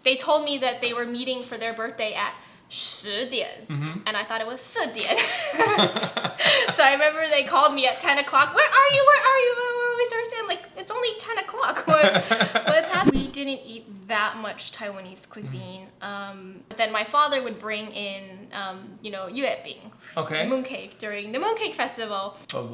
they told me that they were meeting for their birthday at 10点, and I thought it was 4点. So I remember they called me at 10 o'clock. Where are you? Where are we Thursday? I'm like, it's only 10 o'clock. What's happening? We didn't eat that much Taiwanese cuisine. But then my father would bring in, yuebing, mooncake during the mooncake festival.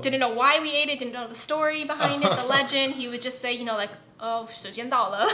Didn't know why we ate it, didn't know the story behind it, the legend. He would just say, oh, 时间到了.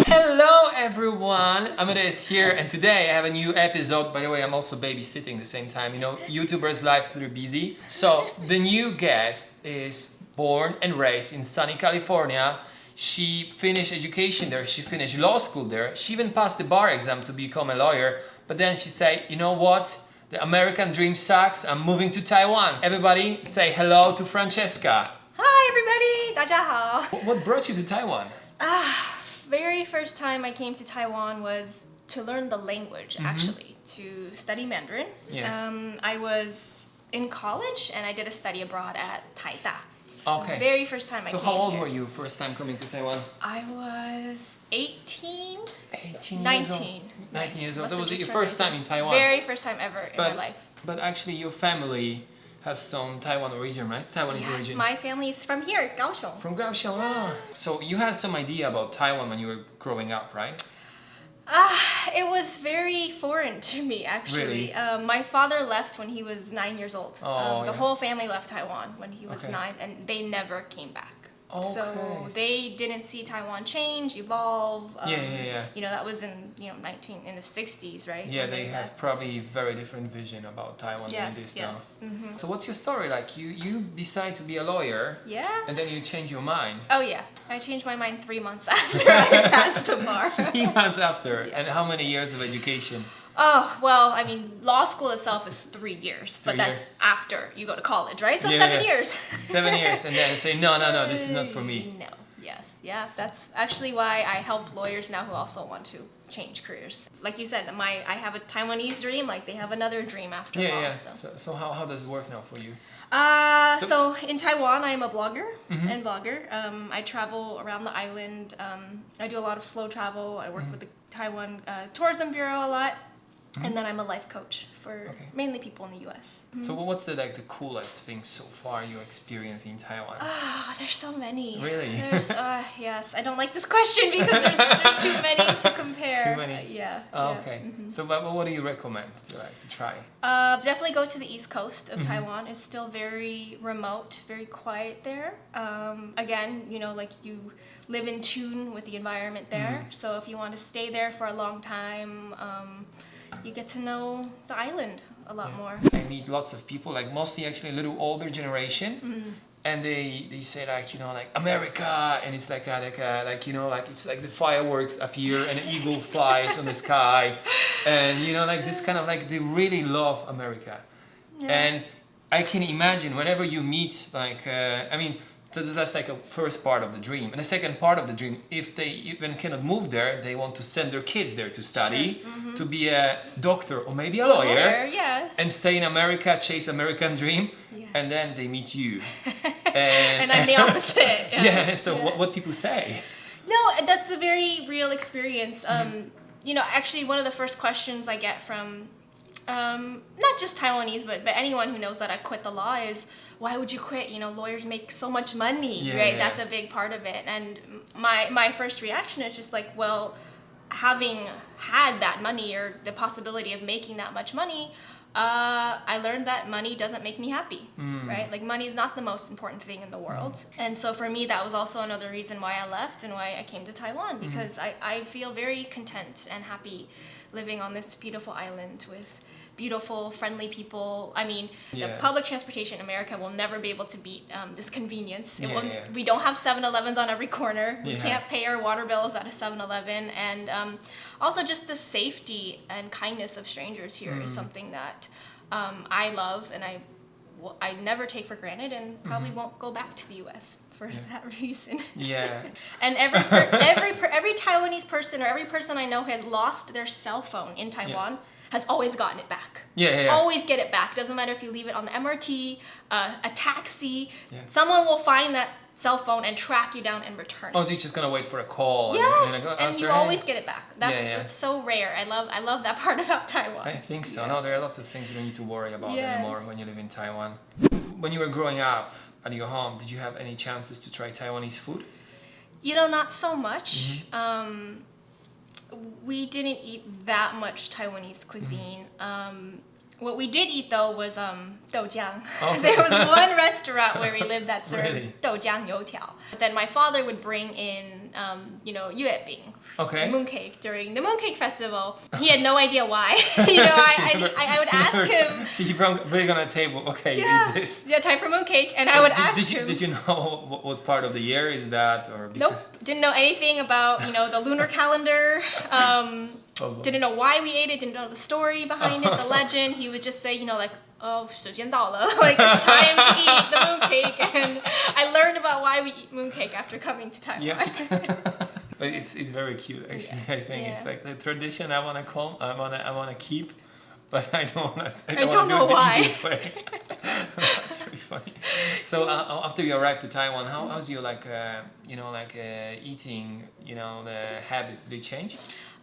Hello everyone, Amanda is here, and today I have a new episode. By the way, I'm also babysitting at the same time. YouTubers' lives are busy. So the new guest is born and raised in sunny California. She finished education there, she finished law school there. She even passed the bar exam to become a lawyer. But then she said, you know what? The American dream sucks. I'm moving to Taiwan. Everybody say hello to Francesca. Hi everybody, 大家好. What brought you to Taiwan? Very first time I came to Taiwan was to learn the language, actually, to study Mandarin. Yeah. I was in college and I did a study abroad at Taida. Okay. Very first time I came So how old here. were you first time coming to Taiwan? I was 18. 18 19. years old. 19 years old. Must That have was just your turned first time 19. in Taiwan. Very first time ever in my life. But actually your family has some Taiwan origin, right? Taiwanese origin. My family is from here, Kaohsiung. From Kaohsiung. Ah. So you had some idea about Taiwan when you were growing up, right? It was very foreign to me, actually. Really? My father left when he was 9 years old. The whole family left Taiwan when he was 9, and they never came back. Okay. So they didn't see Taiwan change, evolve. Yeah. That was in in the 60s, right? Yeah, they have probably very different vision about Taiwan than this now. Mm-hmm. So what's your story like? You decide to be a lawyer. Yeah. And then you change your mind. Oh yeah, I changed my mind 3 months after I passed the bar. 3 months after. Yes. And how many years of education? Oh, well, I mean, law school itself is 3 years, but 3 that's years. after you go to college, right? So Yeah, 7 yeah. years. 7 years, and then say, no, this is not for me. No, yes. That's actually why I help lawyers now who also want to change careers. Like you said, I have a Taiwanese dream, like they have another dream after law. Yeah. So how does it work now for you? So in Taiwan, I'm a blogger and vlogger. I travel around the island. I do a lot of slow travel. I work with the Taiwan Tourism Bureau a lot. And then I'm a life coach for mainly people in the U.S. So what's the coolest thing so far you experienced in Taiwan? Oh, there's so many. Really? There's yes. I don't like this question because there's too many to compare. Too many? Yeah. Okay. So what do you recommend to try? Definitely go to the east coast of Taiwan. It's still very remote, very quiet there. Again, you live in tune with the environment there. So if you want to stay there for a long time, you get to know the island a lot more. I meet lots of people, like mostly actually a little older generation, and they say like America, and it's like it's like the fireworks appear and an eagle flies on the sky, and this kind of like they really love America, and I can imagine whenever you meet that's like a first part of the dream. And the second part of the dream, if they even cannot move there, they want to send their kids there to study, to be a doctor or maybe a lawyer, yes. and stay in America, chase American dream, and then they meet you. And I'm the opposite. Yes. So what people say? No, that's a very real experience. Actually one of the first questions I get from not just Taiwanese, but anyone who knows that I quit the law is, why would you quit? Lawyers make so much money, right? Yeah. That's a big part of it. And my first reaction is just like, well, having had that money or the possibility of making that much money, I learned that money doesn't make me happy, right? Like money is not the most important thing in the world. And so for me, that was also another reason why I left and why I came to Taiwan, because I feel very content and happy living on this beautiful island with beautiful, friendly people. I mean, the public transportation in America will never be able to beat this convenience. We don't have 7-Elevens on every corner. We can't pay our water bills at a 7-Eleven. And also just the safety and kindness of strangers here is something that I love and I never take for granted and probably won't go back to the U.S. for that reason. Yeah. And every Taiwanese person or every person I know has lost their cell phone in Taiwan has always gotten it back. Always get it back. Doesn't matter if you leave it on the MRT, a taxi. Someone will find that cell phone and track you down and return it. Oh, they're just gonna wait for a call. Yes, and and you always get it back. That's so rare. I love that part about Taiwan. I think so. No, there are lots of things you don't need to worry about anymore when you live in Taiwan. When you were growing up at your home, did you have any chances to try Taiwanese food? Not so much. We didn't eat that much Taiwanese cuisine. What we did eat though was doujiang. Okay. There was one restaurant where we lived that served Really? doujiang youtiao. But then my father would bring in, yuebing, mooncake during the mooncake festival. He had no idea why. I would ask him. So he bring on a table. Okay, you eat this. Yeah, time for mooncake, and I would ask him. Did you know what part of the year is that, or because? Nope, didn't know anything about the lunar calendar. Didn't know why we ate it, didn't know the story behind it, the legend. He would just say, oh, 时间到了, like it's time to eat the mooncake. And I learned about why we eat mooncake after coming to Taiwan. Yeah. But it's very cute actually. I think it's like the tradition I wanna keep, but I don't wanna do it the easiest way. That's really funny. So after you arrived to Taiwan, how's your eating, the habits, did they change?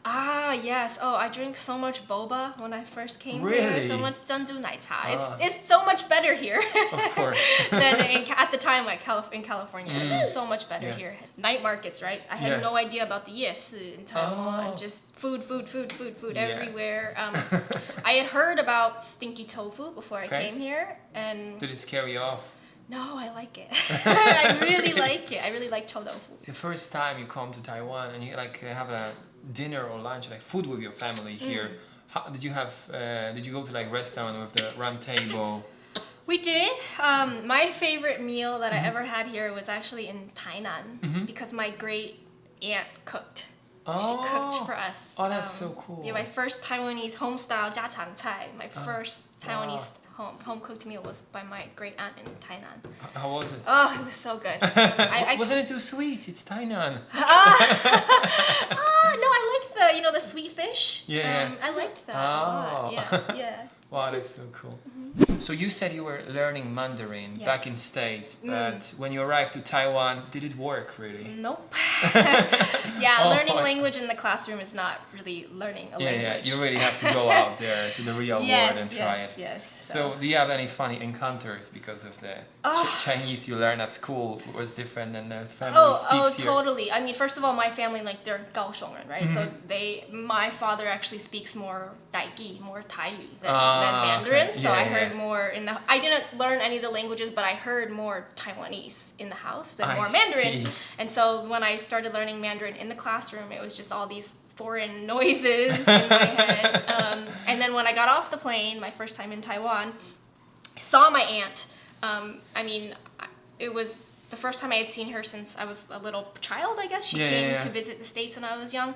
Yes. Oh, I drink so much boba when I first came Really? here. So much zanju naicha. It's so much better here. Of course. than at the time, in California. It was so much better here. Night markets, right? I had no idea about the 夜市 in Taiwan. Just food everywhere. I had heard about stinky tofu before I came here, and did it scare you off? No, I like it. I really like it. I really like chou tofu. The first time you come to Taiwan and you have a dinner or lunch, like food with your family here, how, did you go to restaurant with the round table? We did. My favorite meal that I ever had here was actually in Tainan because my great aunt cooked. She cooked for us. Oh, that's so cool. Yeah, my first Taiwanese home style 家常菜. My first Taiwanese home cooked meal was by my great aunt in Tainan. How was it? Oh, it was so good. Wasn't it too sweet? It's Tainan. No, I like the sweet fish. Yeah. I liked that a lot. Yeah. Wow, that's so cool. So you said you were learning Mandarin back in States, but when you arrived to Taiwan, did it work really? Nope. Learning language in the classroom is not really learning a language. Yeah, you really have to go out there to the real world and try it. Yes. So do you have any funny encounters because of the Chinese you learn at school was different than the family speaks here? Totally. I mean, first of all, my family, they're Kaohsiungren, right? So my father actually speaks more Daigi, more Taiyu than Mandarin. Okay. So I heard more I didn't learn any of the languages, but I heard more Taiwanese in the house than more Mandarin. And so when I started learning Mandarin in the classroom, it was just all these foreign noises in my head. And then when I got off the plane, my first time in Taiwan, I saw my aunt. It was the first time I had seen her since I was a little child, I guess. She came to visit the States when I was young.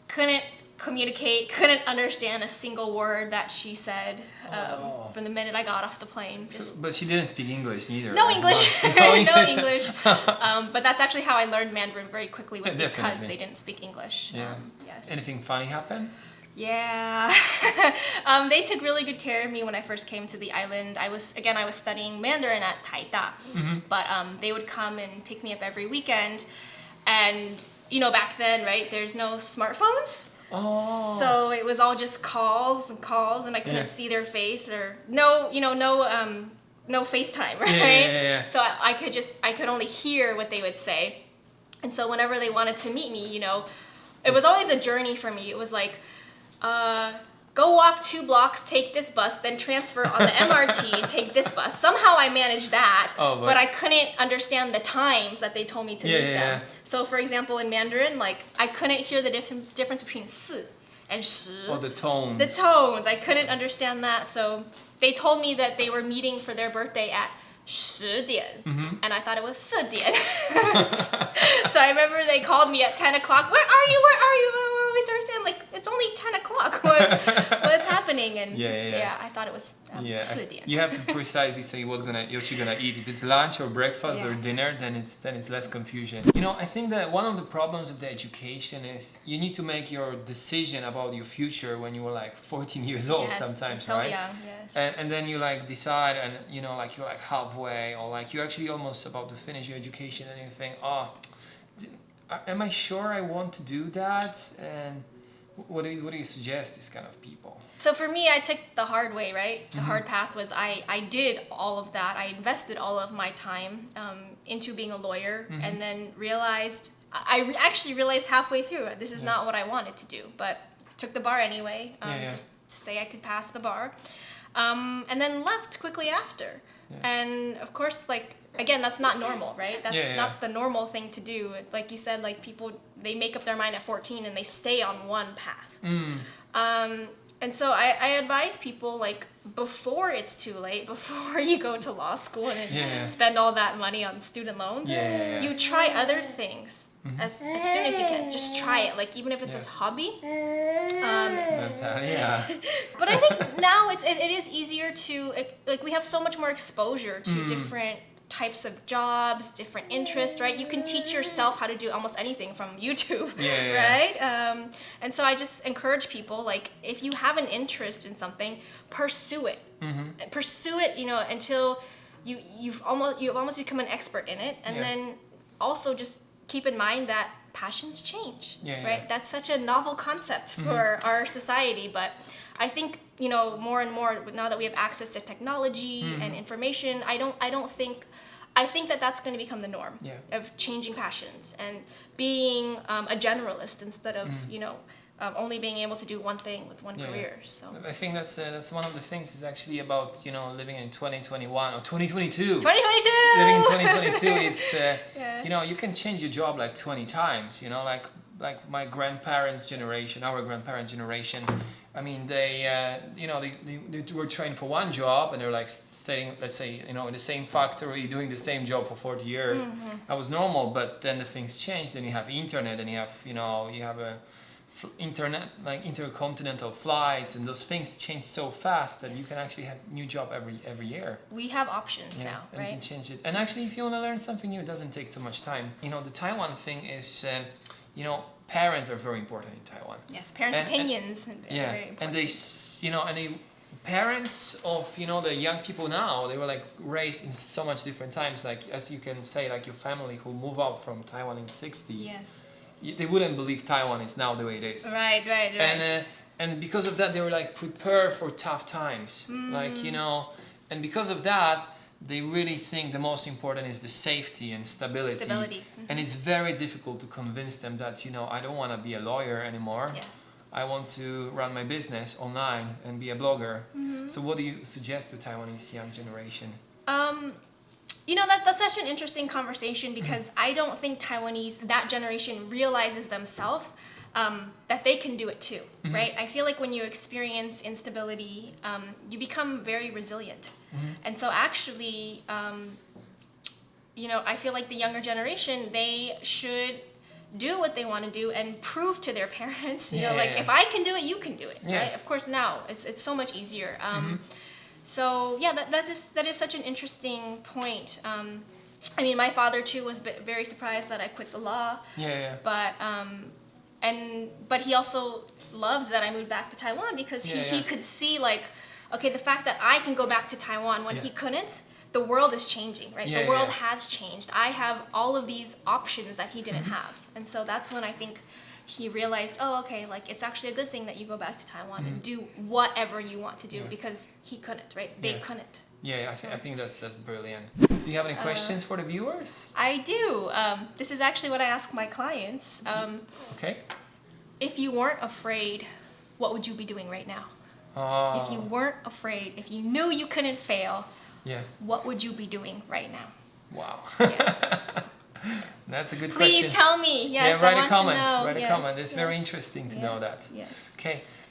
Couldn't communicate, couldn't understand a single word that she said from the minute I got off the plane. But she didn't speak English neither. No English. No English. But that's actually how I learned Mandarin very quickly, was because they didn't speak English. Yeah. Yes. Anything funny happen? Yeah. They took really good care of me when I first came to the island. I was studying Mandarin at Taida, but they would come and pick me up every weekend. And back then, right, there's no smartphones. Oh. So it was all just calls, and I couldn't see their face, or no FaceTime, right? Yeah. So I could only hear what they would say. And so whenever they wanted to meet me, it was always a journey for me. It was like, go walk 2 blocks, take this bus, then transfer on the MRT and take this bus. Somehow I managed that, but I couldn't understand the times that they told me to meet them. So for example, in Mandarin, I couldn't hear the difference between 4 and 10. Oh, the tones. The tones. I couldn't understand that. So they told me that they were meeting for their birthday at 10点, and I thought it was 4点. So I remember they called me at 10 o'clock. Where are you? We started saying, it's only 10 o'clock. What's happening? happening, and I thought it was 4点. You have to precisely say what you're gonna eat. If it's lunch or breakfast or dinner, then it's less confusion. You know, I think that one of the problems of the education is you need to make your decision about your future when you were like 14 years old sometimes, so right? Young, yes. And then you like decide, and you know, like you're like halfway, or like you're actually almost about to finish your education, and you think, am I sure I want to do that? And what do you suggest these kind of people? So for me, I took the hard way, right? The hard path was I did all of that. I invested all of my time into being a lawyer, and then actually realized halfway through, this is not what I wanted to do, but took the bar anyway, just to say I could pass the bar, and then left quickly after. And of course, like, again, that's not normal, right? That's not the normal thing to do. Like you said, like people, they make up their mind at 14 and they stay on one path. And so I advise people, like, before it's too late, before you go to law school and spend all that money on student loans, you try other things as soon as you can. Just try it, like, even if it's a hobby. But I think now it is easier to, like, we have so much more exposure to different types of jobs, different interests, right? You can teach yourself how to do almost anything from YouTube, right? And so I just encourage people, like, if you have an interest in something, pursue it. Pursue it, you know, until you've almost become an expert in it. And then also just keep in mind that passions change, right? That's such a novel concept for our society, but I think, you know, more and more now that we have access to technology and information, I think that that's going to become the norm of changing passions and being a generalist instead of you know, only being able to do one thing with one career. So I think that's one of the things is actually about, you know, living in 2021 or 2022. 2022. Living in 2022, it's you know, you can change your job like 20 times. You know, like my grandparents' generation, our grandparents' generation. I mean, they were trained for one job, and they're like staying, let's say, you know, in the same factory, doing the same job for 40 years. That was normal, but then the things changed. Then you have internet, and you have a internet, like intercontinental flights, and those things change so fast that you can actually have new job every year. We have options now, and right? you can change it. And actually, if you want to learn something new, it doesn't take too much time. You know, the Taiwan thing is, you know, parents are very important in Taiwan. Yes, parents' opinions are very important. And they, you know, parents of, you know, the young people now, they were like raised in so much different times. Like, as you can say, like your family who moved out from Taiwan in the 60s. Yes. They wouldn't believe Taiwan is now the way it is. Right. And because of that, they were like prepared for tough times. Like, you know, and because of that, they really think the most important is the safety and stability. And it's very difficult to convince them that, you know, I don't want to be a lawyer anymore. Yes. I want to run my business online and be a blogger. So what do you suggest to the Taiwanese young generation? You know, that's such an interesting conversation because I don't think that generation realizes themselves that they can do it too, right? I feel like when you experience instability, you become very resilient. And so actually, you know, I feel like the younger generation, they should do what they want to do and prove to their parents, you know, like if I can do it, you can do it, right? Of course, now it's so much easier. So yeah, that is such an interesting point. I mean, my father too was very surprised that I quit the law. But he also loved that I moved back to Taiwan because he could see, like, okay, the fact that I can go back to Taiwan when he couldn't, the world is changing, right? The world has changed. I have all of these options that he didn't have. And so that's when I think he realized, oh, okay, like, it's actually a good thing that you go back to Taiwan and do whatever you want to do because he couldn't, right? They couldn't. I think that's brilliant. Do you have any questions for the viewers? I do. This is actually what I ask my clients. Okay. If you weren't afraid, what would you be doing right now? If you weren't afraid, if you knew you couldn't fail, what would you be doing right now? Wow. Yes. That's a good question. Please tell me. Yes, write I a comment. Want to know. Write a comment. It's very interesting to know that. Yes.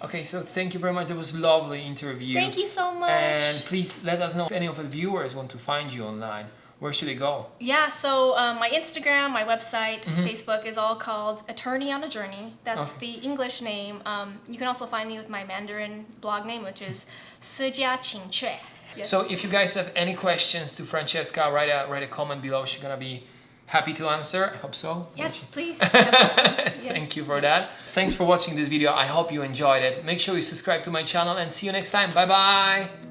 Okay, so thank you very much. That was a lovely interview. Thank you so much. And please let us know if any of the viewers want to find you online. where should they go? Yeah, so my Instagram, my website, Facebook is all called Attorney on a Journey. That's the English name. You can also find me with my Mandarin blog name, which is 思佳情雀. Yes. So if you guys have any questions to Francesca, write a comment below. She's gonna be happy to answer. I hope so. Yes, please. Thank you for that. Thanks for watching this video. I hope you enjoyed it. Make sure you subscribe to my channel and see you next time. Bye bye.